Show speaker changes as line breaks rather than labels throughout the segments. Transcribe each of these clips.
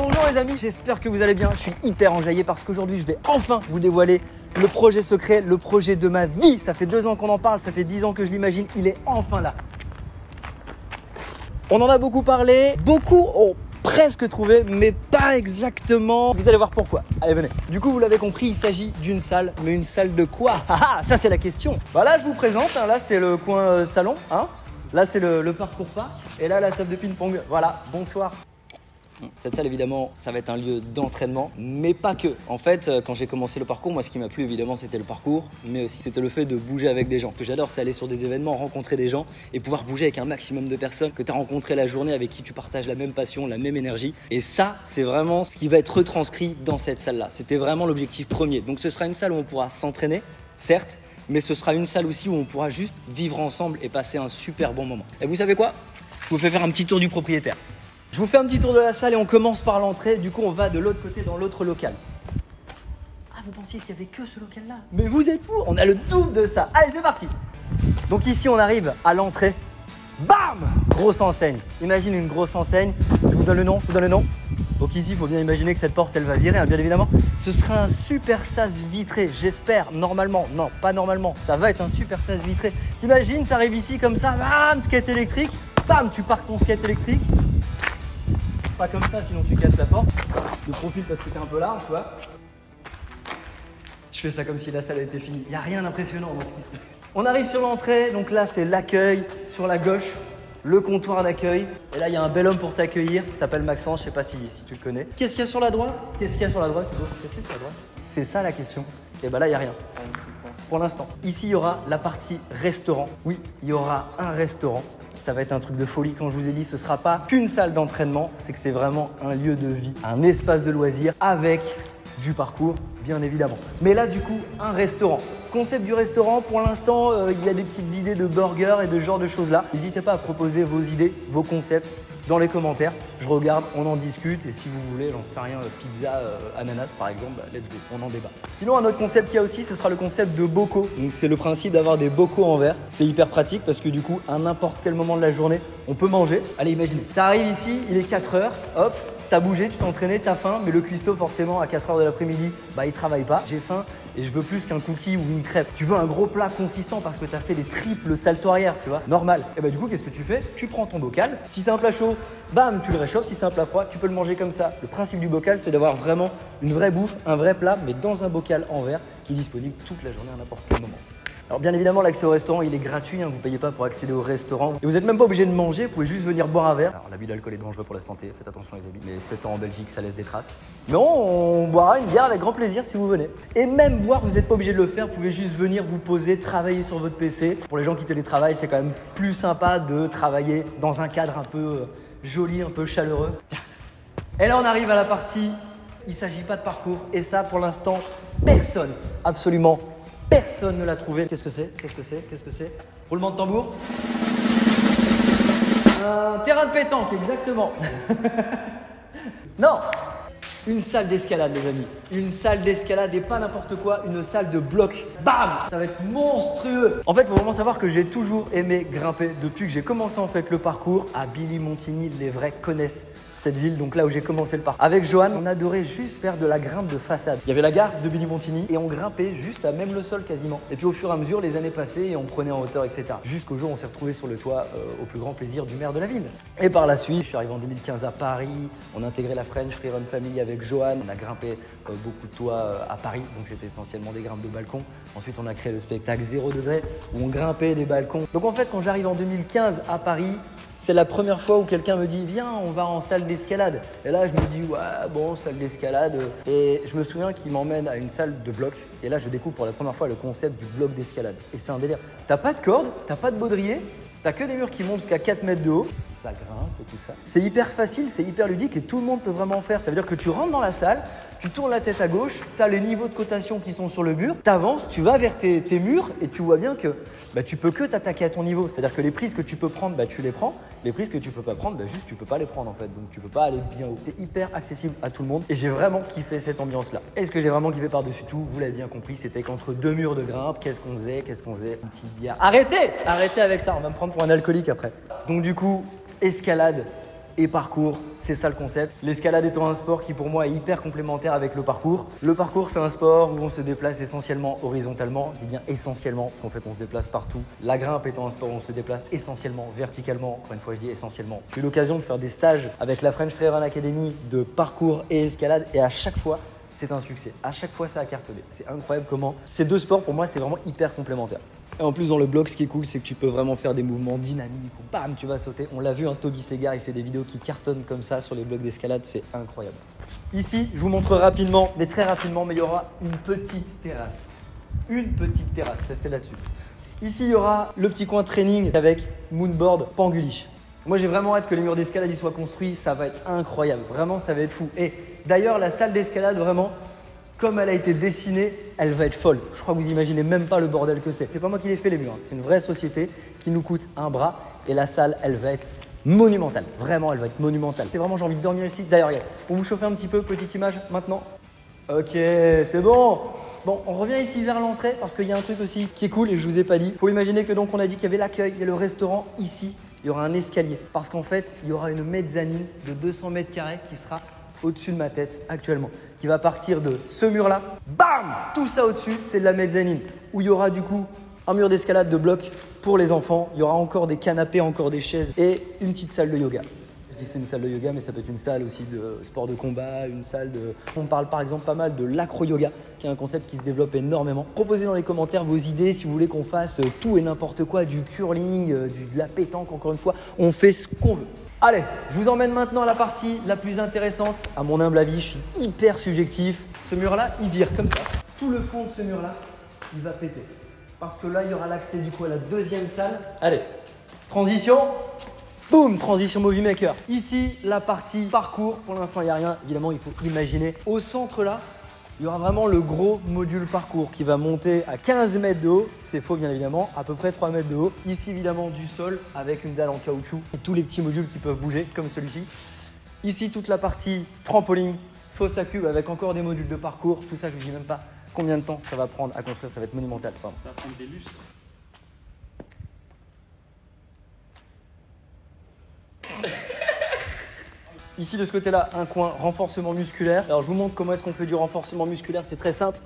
Bonjour les amis, j'espère que vous allez bien. Je suis hyper enjaillé parce qu'aujourd'hui je vais enfin vous dévoiler le projet secret, le projet de ma vie. Ça fait 2 ans qu'on en parle, ça fait 10 ans que je l'imagine, il est enfin là. On en a beaucoup parlé, beaucoup ont presque trouvé, mais pas exactement. Vous allez voir pourquoi. Allez, venez. Du coup, vous l'avez compris, il s'agit d'une salle, mais une salle de quoi? Ça c'est la question. Voilà, je vous présente, là c'est le coin salon, Là c'est le parcours parc, et là la table de ping-pong. Voilà, bonsoir. Cette salle, évidemment, ça va être un lieu d'entraînement, mais pas que. En fait, quand j'ai commencé le parcours, moi, ce qui m'a plu, évidemment, c'était le parcours, mais aussi c'était le fait de bouger avec des gens. Ce que j'adore, c'est aller sur des événements, rencontrer des gens et pouvoir bouger avec un maximum de personnes que tu as rencontrées la journée, avec qui tu partages la même passion, la même énergie. Et ça, c'est vraiment ce qui va être retranscrit dans cette salle-là. C'était vraiment l'objectif premier. Donc, ce sera une salle où on pourra s'entraîner, certes, mais ce sera une salle aussi où on pourra juste vivre ensemble et passer un super bon moment. Et vous savez quoi? Je vous fais faire un petit tour du propriétaire. Je vous fais un petit tour de la salle et on commence par l'entrée. Du coup, on va de l'autre côté dans l'autre local. Ah, vous pensiez qu'il n'y avait que ce local-là? Mais vous êtes fous, on a le double de ça. Allez, c'est parti. Donc ici, on arrive à l'entrée. Bam! Grosse enseigne. Imagine une grosse enseigne. Je vous donne le nom, Donc ici, il faut bien imaginer que cette porte, elle va virer, bien évidemment. Ce sera un super sas vitré, j'espère, normalement. Non, pas normalement. Ça va être un super sas vitré. T'imagines, tu arrives ici comme ça, bam, skate électrique. Bam, tu parques ton skate électrique. Pas comme ça, sinon tu casses la porte. De profil parce que t'es un peu large, tu vois. Je fais ça comme si la salle était finie. Il n'y a rien d'impressionnant dans ce qui se passe. On arrive sur l'entrée, donc là c'est l'accueil. Sur la gauche, le comptoir d'accueil. Et là il y a un bel homme pour t'accueillir, il s'appelle Maxence, je sais pas si tu le connais. Qu'est-ce qu'il y a sur la droite? Qu'est-ce qu'il y a sur la droite? C'est ça la question. Et bah là il n'y a rien. Pour l'instant. Ici il y aura la partie restaurant. Oui, il y aura un restaurant. Ça va être un truc de folie. Quand je vous ai dit, ce sera pas qu'une salle d'entraînement, c'est que c'est vraiment un lieu de vie, un espace de loisirs avec du parcours, bien évidemment. Mais là, du coup, un restaurant. Concept du restaurant, pour l'instant, il y a des petites idées de burgers et de ce genre de choses-là. N'hésitez pas à proposer vos idées, vos concepts dans les commentaires. Je regarde, on en discute et si vous voulez, j'en sais rien, pizza, ananas par exemple, let's go, on en débat. Sinon, un autre concept qu'il y a aussi, ce sera le concept de bocaux. Donc c'est le principe d'avoir des bocaux en verre. C'est hyper pratique parce que du coup, à n'importe quel moment de la journée, on peut manger. Allez, imaginez, t'arrives ici, il est 4 heures, hop, t'as bougé, tu t'es entraîné, t'as faim, mais le cuistot forcément à 4 heures de l'après-midi, bah il travaille pas. J'ai faim et je veux plus qu'un cookie ou une crêpe. Tu veux un gros plat consistant parce que t'as fait des triples saltos arrière, tu vois, normal. Et bah du coup, qu'est-ce que tu fais? Tu prends ton bocal. Si c'est un plat chaud, bam, tu le réchauffes. Si c'est un plat froid, tu peux le manger comme ça. Le principe du bocal, c'est d'avoir vraiment une vraie bouffe, un vrai plat, mais dans un bocal en verre qui est disponible toute la journée à n'importe quel moment. Alors bien évidemment, l'accès au restaurant, il est gratuit, vous ne payez pas pour accéder au restaurant. Et vous n'êtes même pas obligé de manger, vous pouvez juste venir boire un verre. Alors l'abus d'alcool est dangereux pour la santé, faites attention les amis. Mais 7 ans en Belgique, ça laisse des traces. Mais on boira une bière avec grand plaisir si vous venez. Et même boire, vous n'êtes pas obligé de le faire, vous pouvez juste venir vous poser, travailler sur votre PC. Pour les gens qui télétravaillent, c'est quand même plus sympa de travailler dans un cadre un peu joli, un peu chaleureux. Et là, on arrive à la partie, il ne s'agit pas de parcours. Et ça, pour l'instant, personne, absolument personne ne l'a trouvé. Qu'est-ce que c'est? Roulement de tambour. Un terrain de pétanque, exactement. Non, une salle d'escalade, les amis. Une salle d'escalade et pas n'importe quoi, une salle de bloc. Bam! Ça va être monstrueux. En fait, il faut vraiment savoir que j'ai toujours aimé grimper. Depuis que j'ai commencé en fait le parcours, à Billy-Montigny, les vrais connaissent cette ville, donc là où j'ai commencé le parcours. Avec Johan, on adorait juste faire de la grimpe de façade. Il y avait la gare de Billy-Montigny et on grimpait juste à même le sol quasiment. Et puis au fur et à mesure, les années passaient et on prenait en hauteur, etc. Jusqu'au jour où on s'est retrouvé sur le toit au plus grand plaisir du maire de la ville. Et par la suite, je suis arrivé en 2015 à Paris, on a intégré la French Free Run Family avec Johan, on a grimpé beaucoup de toits à Paris, donc c'était essentiellement des grimpes de balcon. Ensuite, on a créé le spectacle 0 degré où on grimpait des balcons. Donc en fait, quand j'arrive en 2015 à Paris, c'est la première fois où quelqu'un me dit « Viens, on va en salle d'escalade ». Et là, je me dis « Ouais, bon, salle d'escalade ». Et je me souviens qu'il m'emmène à une salle de bloc. Et là, je découvre pour la première fois le concept du bloc d'escalade. Et c'est un délire. T'as pas de corde, t'as pas de baudrier, t'as que des murs qui montent jusqu'à 4 mètres de haut. Ça grimpe et tout ça. C'est hyper facile, c'est hyper ludique et tout le monde peut vraiment en faire. Ça veut dire que tu rentres dans la salle, tu tournes la tête à gauche, tu as les niveaux de cotation qui sont sur le mur, tu avances, tu vas vers tes murs et tu vois bien que tu peux que t'attaquer à ton niveau. C'est-à-dire que les prises que tu peux prendre, tu les prends. Les prises que tu peux pas prendre, juste tu peux pas les prendre en fait. Donc tu peux pas aller bien haut. C'est hyper accessible à tout le monde et j'ai vraiment kiffé cette ambiance-là. Et ce que j'ai vraiment kiffé par-dessus tout, vous l'avez bien compris, c'était qu'entre deux murs de grimpe, qu'est-ce qu'on faisait? Une petite bière. Arrêtez avec ça, on va me prendre pour un alcoolique après. Donc du coup, escalade, et parcours, c'est ça le concept. L'escalade étant un sport qui pour moi est hyper complémentaire avec le parcours. Le parcours, c'est un sport où on se déplace essentiellement horizontalement. Je dis bien essentiellement parce qu'en fait on se déplace partout. La grimpe étant un sport où on se déplace essentiellement verticalement. Encore une fois, je dis essentiellement. J'ai eu l'occasion de faire des stages avec la French Freerun Academy de parcours et escalade et à chaque fois, c'est un succès. À chaque fois, ça a cartonné. C'est incroyable comment ces deux sports, pour moi, c'est vraiment hyper complémentaire. Et en plus, dans le bloc, ce qui est cool, c'est que tu peux vraiment faire des mouvements dynamiques où bam, tu vas sauter. On l'a vu, Toby Segar, il fait des vidéos qui cartonnent comme ça sur les blocs d'escalade. C'est incroyable. Ici, je vous montre rapidement, mais très rapidement, mais il y aura une petite terrasse. Une petite terrasse, restez là-dessus. Ici, il y aura le petit coin training avec moonboard Pangulich. Moi, j'ai vraiment hâte que les murs d'escalade y soient construits. Ça va être incroyable. Vraiment, ça va être fou. Et d'ailleurs, la salle d'escalade, vraiment, comme elle a été dessinée, elle va être folle. Je crois que vous imaginez même pas le bordel que c'est. C'est pas moi qui l'ai fait les murs. C'est une vraie société qui nous coûte un bras. Et la salle, elle va être monumentale. Vraiment, elle va être monumentale. C'est vraiment, j'ai envie de dormir ici. D'ailleurs, regarde, pour vous chauffer un petit peu, petite image maintenant. Ok, c'est bon. Bon, on revient ici vers l'entrée parce qu'il y a un truc aussi qui est cool et je vous ai pas dit. Faut imaginer que donc on a dit qu'il y avait l'accueil, il y a le restaurant ici. Il y aura un escalier parce qu'en fait, il y aura une mezzanine de 200 mètres carrés qui sera au-dessus de ma tête actuellement, qui va partir de ce mur-là. Bam! Tout ça au-dessus, c'est de la mezzanine où il y aura du coup un mur d'escalade de blocs pour les enfants. Il y aura encore des canapés, encore des chaises et une petite salle de yoga. Je dis c'est une salle de yoga, mais ça peut être une salle aussi de sport de combat, une salle de... On parle par exemple pas mal de l'acro-yoga, qui est un concept qui se développe énormément. Proposez dans les commentaires vos idées si vous voulez qu'on fasse tout et n'importe quoi, du curling, de la pétanque, encore une fois. On fait ce qu'on veut. Allez, je vous emmène maintenant à la partie la plus intéressante. À mon humble avis, je suis hyper subjectif. Ce mur-là, il vire comme ça. Tout le fond de ce mur-là, il va péter. Parce que là, il y aura l'accès du coup à la deuxième salle. Allez, transition. Boum, transition Movie Maker. Ici, la partie parcours. Pour l'instant, il n'y a rien. Évidemment, il faut imaginer. Au centre là, il y aura vraiment le gros module parcours qui va monter à 15 mètres de haut. C'est faux, bien évidemment, à peu près 3 mètres de haut. Ici, évidemment, du sol avec une dalle en caoutchouc et tous les petits modules qui peuvent bouger, comme celui-ci. Ici, toute la partie trampoline, fosse à cube avec encore des modules de parcours. Tout ça, je ne vous dis même pas combien de temps ça va prendre à construire. Ça va être monumental. Pardon.
Ça va prendre des lustres.
Ici, de ce côté-là, un coin renforcement musculaire. Alors, je vous montre comment est-ce qu'on fait du renforcement musculaire. C'est très simple.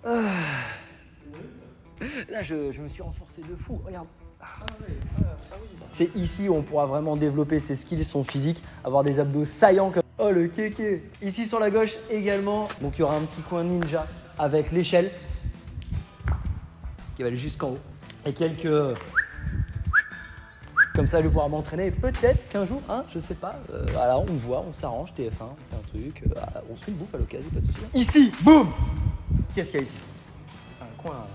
Là, je me suis renforcé de fou. Regarde. C'est ici où on pourra vraiment développer ses skills, son physique, avoir des abdos saillants comme... Oh, le kéké. Ici, sur la gauche, également. Donc, il y aura un petit coin ninja avec l'échelle qui va aller jusqu'en haut. Et quelques... Comme ça, je vais pouvoir m'entraîner. Peut-être qu'un jour, hein, je sais pas. Alors, on voit, on s'arrange, TF1, on fait un truc. On se fait une bouffe à l'occasion, pas de soucis. Ici, boum! Qu'est-ce qu'il y a ici? C'est un coin.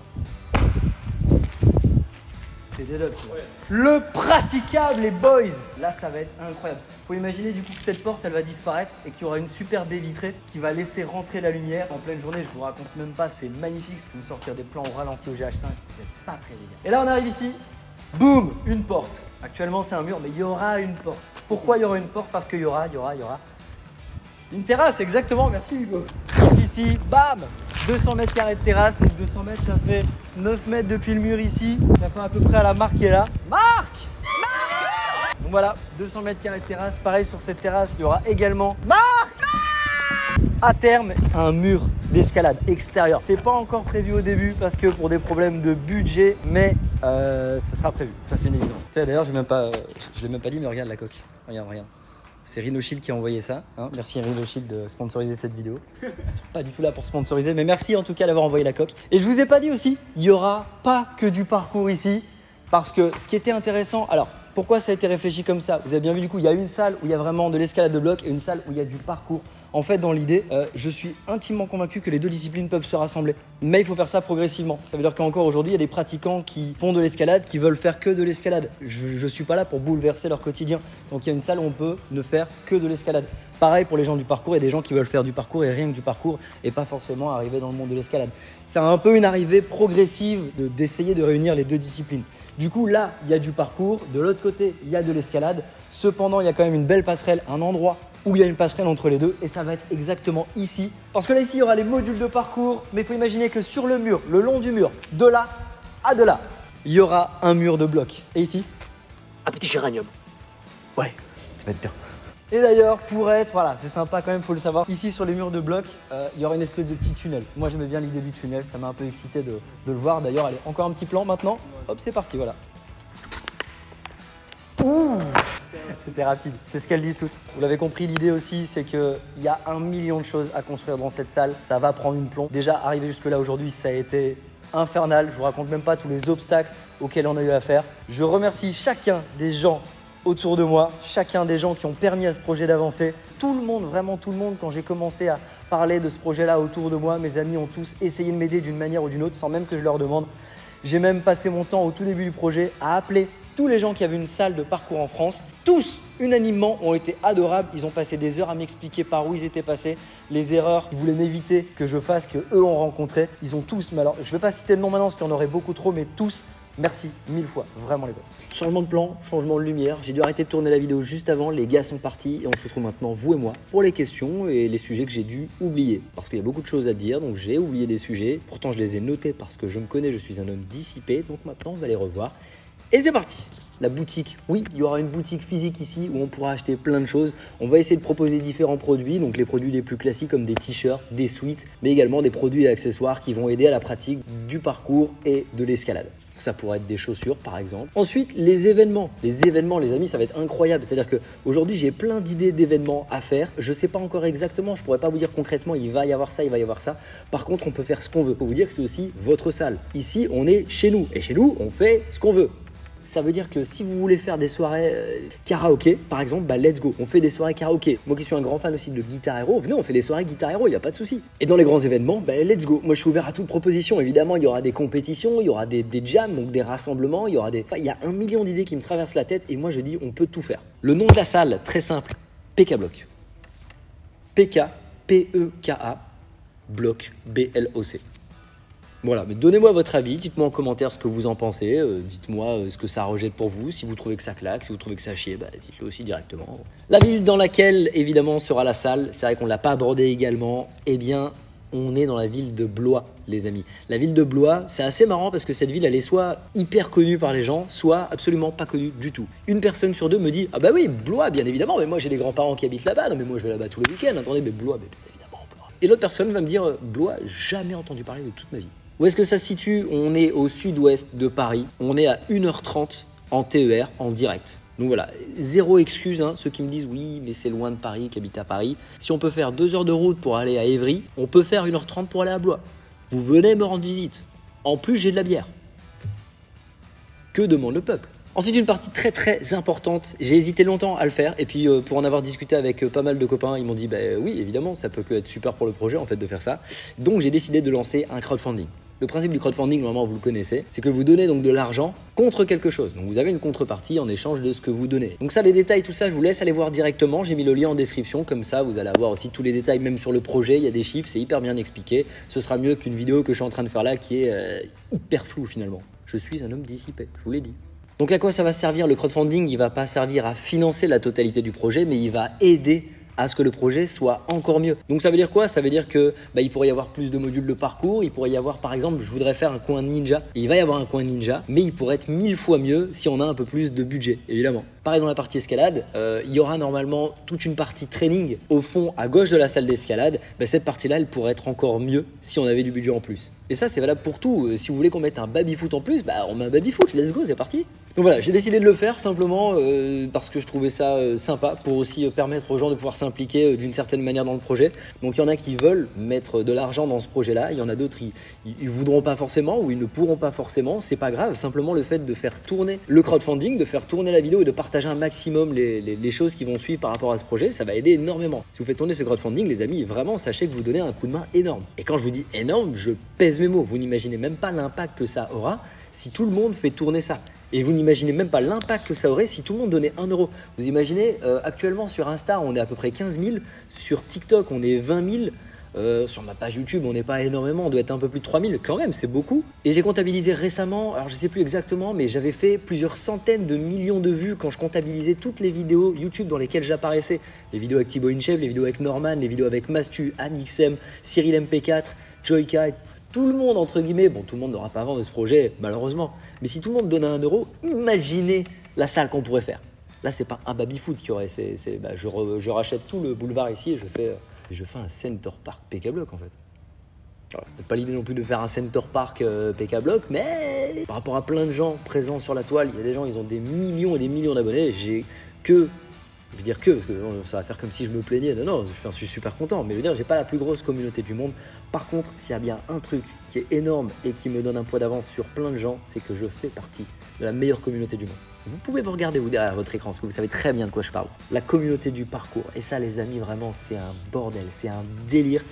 C'est des lobes. Ouais. Le praticable, les boys! Là, ça va être incroyable. Faut imaginer du coup que cette porte, elle va disparaître et qu'il y aura une super baie vitrée qui va laisser rentrer la lumière en pleine journée. Je vous raconte même pas, c'est magnifique. Vous sortir des plans au ralenti au GH5, vous n'êtes pas prêts, les gars. Et là, on arrive ici. Boum, une porte. Actuellement, c'est un mur, mais il y aura une porte. Pourquoi il y aura une porte? Parce qu'il y aura une terrasse, exactement. Merci Hugo. Donc ici, bam, 200 mètres carrés de terrasse. Donc 200 mètres, ça fait 9 mètres depuis le mur ici. Ça fait à peu près à la marque qui est là. Marc! Donc voilà, 200 mètres carrés de terrasse. Pareil, sur cette terrasse, il y aura également à terme un mur d'escalade extérieur. C'est pas encore prévu au début parce que pour des problèmes de budget, mais ce sera prévu. Ça, c'est une évidence. D'ailleurs, je l'ai même pas dit, mais regarde la coque. Regarde. C'est Rhinoshield qui a envoyé ça. Hein, merci Rhinoshield de sponsoriser cette vidéo. Ils sont pas du tout là pour sponsoriser, mais merci en tout cas d'avoir envoyé la coque. Et je vous ai pas dit aussi, il y aura pas que du parcours ici, parce que ce qui était intéressant, alors pourquoi ça a été réfléchi comme ça? Vous avez bien vu du coup, il y a une salle où il y a vraiment de l'escalade de bloc et une salle où il y a du parcours. En fait, dans l'idée, je suis intimement convaincu que les deux disciplines peuvent se rassembler. Mais il faut faire ça progressivement. Ça veut dire qu'encore aujourd'hui, il y a des pratiquants qui font de l'escalade, qui veulent faire que de l'escalade. Je suis pas là pour bouleverser leur quotidien. Donc il y a une salle où on peut ne faire que de l'escalade. Pareil pour les gens du parcours, il y a des gens qui veulent faire du parcours et rien que du parcours et pas forcément arriver dans le monde de l'escalade. C'est un peu une arrivée progressive d'essayer de réunir les deux disciplines. Du coup, là, il y a du parcours. De l'autre côté, il y a de l'escalade. Cependant, il y a quand même une belle passerelle, un endroit où il y a une passerelle entre les deux et ça va être exactement ici. Parce que là, ici, il y aura les modules de parcours, mais il faut imaginer que sur le mur, le long du mur, de là à de là, il y aura un mur de bloc. Et ici,
un petit géranium. Ouais.
Ça va être bien. Et d'ailleurs, pour être, voilà, c'est sympa quand même, faut le savoir, ici sur les murs de bloc, il y aura une espèce de petit tunnel. Moi j'aimais bien l'idée du tunnel, ça m'a un peu excité de le voir. D'ailleurs, allez, encore un petit plan maintenant. Hop, c'est parti, voilà. Ouh, c'était rapide, c'est ce qu'elles disent toutes. Vous l'avez compris, l'idée aussi, c'est qu'il y a 1 million de choses à construire dans cette salle. Ça va prendre une plombe. Déjà, arrivé jusque-là aujourd'hui, ça a été infernal. Je vous raconte même pas tous les obstacles auxquels on a eu affaire. Je remercie chacun des gens autour de moi, chacun des gens qui ont permis à ce projet d'avancer. Tout le monde, vraiment tout le monde, quand j'ai commencé à parler de ce projet-là autour de moi, mes amis ont tous essayé de m'aider d'une manière ou d'une autre sans même que je leur demande. J'ai même passé mon temps au tout début du projet à appeler tous les gens qui avaient une salle de parcours en France. Tous, unanimement, ont été adorables. Ils ont passé des heures à m'expliquer par où ils étaient passés, les erreurs qu'ils voulaient m'éviter que je fasse, qu'eux ont rencontrées. Ils ont tous, mais alors je ne vais pas citer de nom maintenant parce qu'il y en aurait beaucoup trop, mais tous, merci 1000 fois, vraiment les potes. Changement de plan, changement de lumière. J'ai dû arrêter de tourner la vidéo juste avant. Les gars sont partis et on se retrouve maintenant, vous et moi, pour les questions et les sujets que j'ai dû oublier. Parce qu'il y a beaucoup de choses à dire, donc j'ai oublié des sujets. Pourtant, je les ai notés parce que je me connais, je suis un homme dissipé. Donc maintenant, on va les revoir. Et c'est parti! La boutique, oui, il y aura une boutique physique ici où on pourra acheter plein de choses. On va essayer de proposer différents produits, donc les produits les plus classiques comme des t-shirts, des suites, mais également des produits et accessoires qui vont aider à la pratique du parcours et de l'escalade. Ça pourrait être des chaussures par exemple. Ensuite, les événements. Les événements, les amis, ça va être incroyable. C'est-à-dire qu'aujourd'hui, j'ai plein d'idées d'événements à faire. Je ne sais pas encore exactement, je ne pourrais pas vous dire concrètement, il va y avoir ça, il va y avoir ça. Par contre, on peut faire ce qu'on veut. Il faut vous dire que c'est aussi votre salle. Ici, on est chez nous. Et chez nous, on fait ce qu'on veut. Ça veut dire que si vous voulez faire des soirées karaoké, par exemple, bah let's go, on fait des soirées karaoké. Moi qui suis un grand fan aussi de Guitar Hero, venez, on fait des soirées Guitar Hero, il n'y a pas de souci. Et dans les grands événements, bah let's go. Moi je suis ouvert à toute proposition. Évidemment, il y aura des compétitions, il y aura des jams, donc des rassemblements, il y a 1 million d'idées qui me traversent la tête et moi je dis on peut tout faire. Le nom de la salle, très simple, PK Block. PK, P-E-K-A, Block, B-L-O-C. Voilà, mais donnez-moi votre avis, dites-moi en commentaire ce que vous en pensez, dites-moi ce que ça rejette pour vous, si vous trouvez que ça claque, si vous trouvez que ça chie, bah, dites-le aussi directement. La ville dans laquelle, évidemment, sera la salle, c'est vrai qu'on ne l'a pas abordé également, eh bien, on est dans la ville de Blois, les amis. La ville de Blois, c'est assez marrant parce que cette ville, elle est soit hyper connue par les gens, soit absolument pas connue du tout. Une personne sur deux me dit « Ah bah oui, Blois, bien évidemment, mais moi j'ai des grands-parents qui habitent là-bas, non mais moi je vais là-bas tous les week-ends, attendez, mais Blois, mais évidemment, Blois. » Et l'autre personne va me dire « Blois, jamais entendu parler de toute ma vie. » Où est-ce que ça se situe? On est au sud-ouest de Paris. On est à 1h30 en TER, en direct. Donc voilà, zéro excuse, hein, ceux qui me disent oui, mais c'est loin de Paris, qui habitent à Paris. Si on peut faire 2 heures de route pour aller à Évry, on peut faire 1h30 pour aller à Blois. Vous venez me rendre visite. En plus, j'ai de la bière. Que demande le peuple? Ensuite, une partie très très importante, j'ai hésité longtemps à le faire et puis pour en avoir discuté avec pas mal de copains, ils m'ont dit bah oui, évidemment, ça peut que être super pour le projet en fait de faire ça. Donc j'ai décidé de lancer un crowdfunding. Le principe du crowdfunding, normalement vous le connaissez, c'est que vous donnez donc de l'argent contre quelque chose. Donc vous avez une contrepartie en échange de ce que vous donnez. Donc ça, les détails, tout ça, je vous laisse aller voir directement. J'ai mis le lien en description, comme ça vous allez avoir aussi tous les détails, même sur le projet, il y a des chiffres, c'est hyper bien expliqué. Ce sera mieux qu'une vidéo que je suis en train de faire là qui est hyper floue finalement. Je suis un homme dissipé, je vous l'ai dit. Donc à quoi ça va servir le crowdfunding? Il ne va pas servir à financer la totalité du projet, mais il va aider à ce que le projet soit encore mieux. Donc ça veut dire quoi? Ça veut dire que il pourrait y avoir plus de modules de parcours, il pourrait y avoir par exemple, je voudrais faire un coin ninja, et il va y avoir un coin ninja, mais il pourrait être 1000 fois mieux si on a un peu plus de budget, évidemment. Pareil dans la partie escalade, il y aura normalement toute une partie training au fond à gauche de la salle d'escalade. Cette partie-là, elle pourrait être encore mieux si on avait du budget en plus. Et ça, c'est valable pour tout. Si vous voulez qu'on mette un baby-foot en plus, on met un baby-foot, let's go, c'est parti. Donc voilà, j'ai décidé de le faire simplement parce que je trouvais ça sympa pour aussi permettre aux gens de pouvoir s'impliquer d'une certaine manière dans le projet. Donc il y en a qui veulent mettre de l'argent dans ce projet-là, il y en a d'autres ils voudront pas forcément ou ils ne pourront pas forcément, c'est pas grave. Simplement le fait de faire tourner le crowdfunding, de faire tourner la vidéo et de partager un maximum les choses qui vont suivre par rapport à ce projet, ça va aider énormément. Si vous faites tourner ce crowdfunding, les amis, vraiment sachez que vous donnez un coup de main énorme. Et quand je vous dis énorme, je pèse mes mots. Vous n'imaginez même pas l'impact que ça aura si tout le monde fait tourner ça. Et vous n'imaginez même pas l'impact que ça aurait si tout le monde donnait 1 euro. Vous imaginez, actuellement sur Insta, on est à peu près 15 000. Sur TikTok, on est 20 000. Sur ma page YouTube, on n'est pas énormément. On doit être un peu plus de 3 000. Quand même, c'est beaucoup. Et j'ai comptabilisé récemment, alors je ne sais plus exactement, mais j'avais fait plusieurs centaines de millions de vues quand je comptabilisais toutes les vidéos YouTube dans lesquelles j'apparaissais. Les vidéos avec Thibaut InShape, les vidéos avec Norman, les vidéos avec Mastu, Amixem, Cyril MP4, Joyka. Tout le monde, entre guillemets, bon, tout le monde n'aura pas vent de ce projet, malheureusement. Mais si tout le monde donnait 1 euro, imaginez la salle qu'on pourrait faire. Là, c'est pas un baby-foot qu'il y aurait. Je rachète tout le boulevard ici et je fais un Center Park PK Block en fait. C'est pas l'idée non plus de faire un Center Park PK Block, mais par rapport à plein de gens présents sur la toile, il y a des gens, ils ont des millions et des millions d'abonnés. Je veux dire parce que ça va faire comme si je me plaignais. Non, je suis super content, mais je veux dire, j'ai pas la plus grosse communauté du monde. Par contre, s'il y a bien un truc qui est énorme et qui me donne un poids d'avance sur plein de gens, c'est que je fais partie de la meilleure communauté du monde. Vous pouvez vous regarder derrière votre écran, parce que vous savez très bien de quoi je parle. La communauté du parcours. Et ça, les amis, vraiment, c'est un bordel, c'est un délire.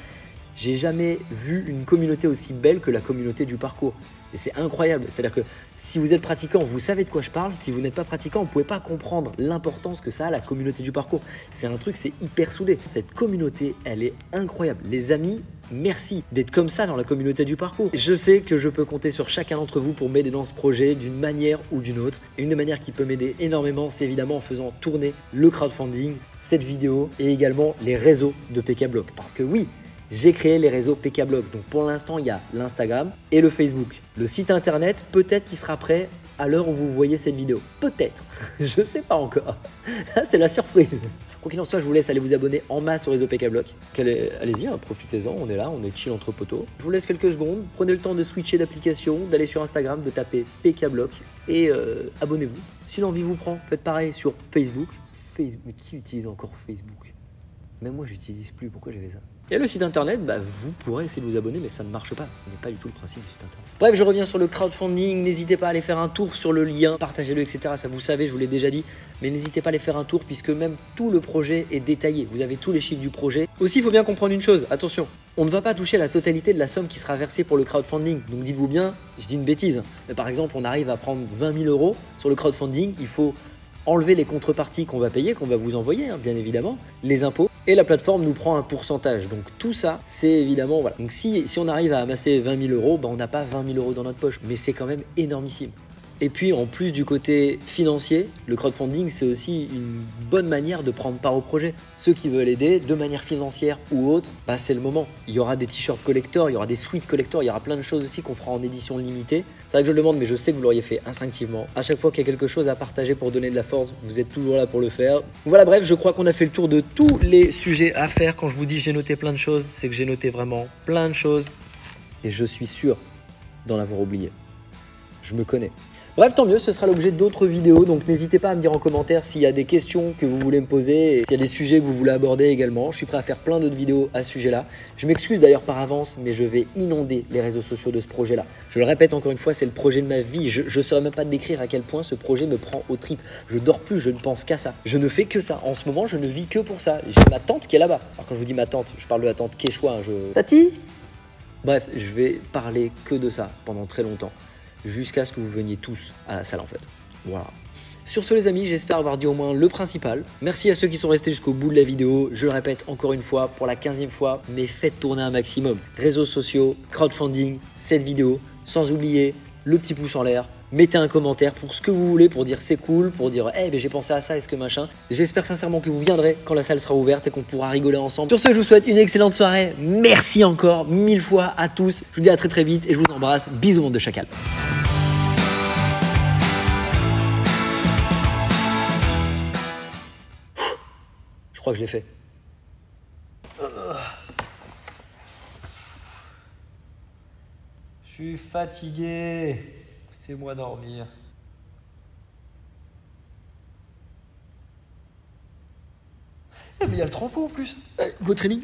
J'ai jamais vu une communauté aussi belle que la communauté du parcours. Et c'est incroyable. C'est-à-dire que si vous êtes pratiquant, vous savez de quoi je parle. Si vous n'êtes pas pratiquant, vous ne pouvez pas comprendre l'importance que ça a, la communauté du parcours. C'est un truc, c'est hyper soudé. Cette communauté, elle est incroyable. Les amis, merci d'être comme ça dans la communauté du parcours. Je sais que je peux compter sur chacun d'entre vous pour m'aider dans ce projet d'une manière ou d'une autre. Et une des manières qui peut m'aider énormément, c'est évidemment en faisant tourner le crowdfunding, cette vidéo et également les réseaux de PK Block. Parce que oui, j'ai créé les réseaux PK Block. Donc pour l'instant, il y a l'Instagram et le Facebook. Le site internet, peut-être qu'il sera prêt à l'heure où vous voyez cette vidéo. Peut-être. Je ne sais pas encore. C'est la surprise. Quoi qu'il en soit, je vous laisse aller vous abonner en masse au réseau PK Block. Allez-y, hein, profitez-en, on est là, on est chill entre potos. Je vous laisse quelques secondes, prenez le temps de switcher d'application, d'aller sur Instagram, de taper PK Block et abonnez-vous. Si l'envie vous prend, faites pareil sur Facebook. Mais qui utilise encore Facebook? Même moi, j'utilise plus. Pourquoi j'avais ça? Et le site internet, vous pourrez essayer de vous abonner, mais ça ne marche pas. Ce n'est pas du tout le principe du site internet. Bref, je reviens sur le crowdfunding. N'hésitez pas à aller faire un tour sur le lien, partagez-le, etc. Ça, vous savez, je vous l'ai déjà dit. Mais n'hésitez pas à aller faire un tour puisque même tout le projet est détaillé. Vous avez tous les chiffres du projet. Aussi, il faut bien comprendre une chose. Attention, on ne va pas toucher la totalité de la somme qui sera versée pour le crowdfunding. Donc dites-vous bien, je dis une bêtise. Mais par exemple, on arrive à prendre 20 000 € sur le crowdfunding. Il faut enlever les contreparties qu'on va payer, qu'on va vous envoyer, bien évidemment, les impôts, et la plateforme nous prend un pourcentage. Donc tout ça, c'est évidemment, voilà. Donc si on arrive à amasser 20 000 €, on n'a pas 20 000 € dans notre poche, mais c'est quand même énormissime. Et puis en plus du côté financier, le crowdfunding c'est aussi une bonne manière de prendre part au projet. Ceux qui veulent aider de manière financière ou autre, c'est le moment. Il y aura des t-shirts collector, il y aura des suites collector, il y aura plein de choses aussi qu'on fera en édition limitée. C'est vrai que je le demande mais je sais que vous l'auriez fait instinctivement. À chaque fois qu'il y a quelque chose à partager pour donner de la force, vous êtes toujours là pour le faire. Voilà, bref, je crois qu'on a fait le tour de tous les sujets à faire. Quand je vous dis j'ai noté plein de choses, c'est que j'ai noté vraiment plein de choses et je suis sûr d'en avoir oublié. Je me connais. Bref, tant mieux, ce sera l'objet d'autres vidéos, donc n'hésitez pas à me dire en commentaire s'il y a des questions que vous voulez me poser et s'il y a des sujets que vous voulez aborder également. Je suis prêt à faire plein d'autres vidéos à ce sujet-là. Je m'excuse d'ailleurs par avance, mais je vais inonder les réseaux sociaux de ce projet-là. Je le répète encore une fois, c'est le projet de ma vie. Je ne saurais même pas décrire à quel point ce projet me prend aux tripes. Je dors plus, je ne pense qu'à ça. Je ne fais que ça. En ce moment, je ne vis que pour ça. J'ai ma tante qui est là-bas. Alors quand je vous dis ma tante, je parle de la tante Quechua. Tati. Bref, je vais parler que de ça pendant très longtemps. Jusqu'à ce que vous veniez tous à la salle en fait. Voilà. Sur ce les amis, j'espère avoir dit au moins le principal. Merci à ceux qui sont restés jusqu'au bout de la vidéo. Je le répète encore une fois, pour la 15e fois, mais faites tourner un maximum. Réseaux sociaux, crowdfunding, cette vidéo, sans oublier le petit pouce en l'air. Mettez un commentaire pour ce que vous voulez, pour dire c'est cool, pour dire j'ai pensé à ça, est-ce que machin. J'espère sincèrement que vous viendrez quand la salle sera ouverte et qu'on pourra rigoler ensemble. Sur ce, je vous souhaite une excellente soirée. Merci encore 1000 fois à tous. Je vous dis à très vite et je vous embrasse. Bisous monde de chacal. Je crois que je l'ai fait. Je suis fatigué. Laissez-moi dormir. Mais il y a le trempeau en plus. Go training.